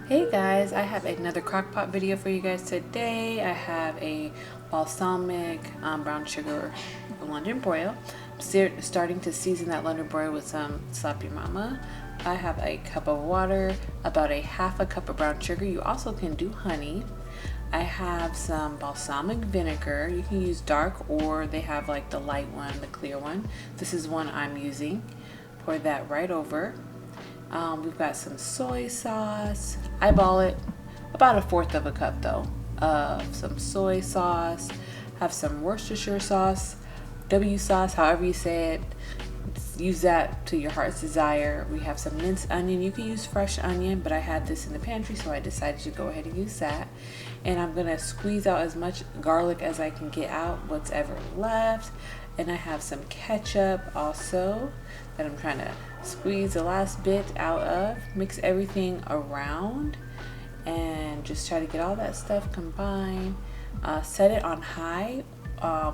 Hey guys, I have another crockpot video for you guys today. I have a balsamic brown sugar London broil. I'm starting to season that London broil with some Slap Your Mama. I have a cup of water, about a half a cup of brown sugar. You also can do honey. I have some balsamic vinegar. You can use dark, or they have like the light one, the clear one. This is one I'm using. Pour that right over. We've got some soy sauce. I ball it about a fourth of a cup though of some soy sauce. Have some Worcestershire sauce, W sauce, however you say it. Use that to your heart's desire. We have some minced onion. You can use fresh onion, but I had this in the pantry, so I decided to go ahead and use that. And I'm gonna squeeze out as much garlic as I can get out, what's ever left. And I have some ketchup also that I'm trying to squeeze the last bit out of. Mix everything around and just try to get all that stuff combined. Set it on high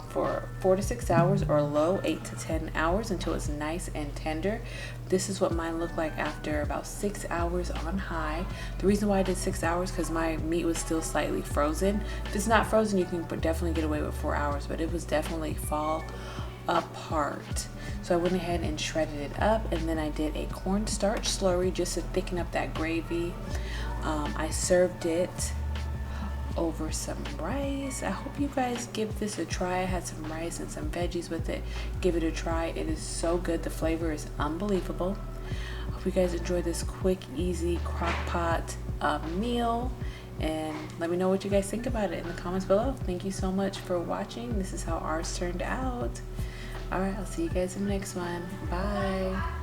for 4 to 6 hours, or low 8 to 10 hours until it's nice and tender. This is what mine looked like after about 6 hours on high. The reason why I did 6 hours because my meat was still slightly frozen. If it's not frozen, you can definitely get away with 4 hours, but it was definitely fall apart. So I went ahead and shredded it up, and then I did a cornstarch slurry just to thicken up that gravy. I served it over some rice. I hope you guys give this a try. I had some rice and some veggies with it. Give it a try. It is so good. The flavor is unbelievable. Hope you guys enjoy this quick, easy crock pot meal, and let me know what you guys think about it in the comments below. Thank you so much for watching. This is how ours turned out. All right, I'll see you guys in the next one. Bye.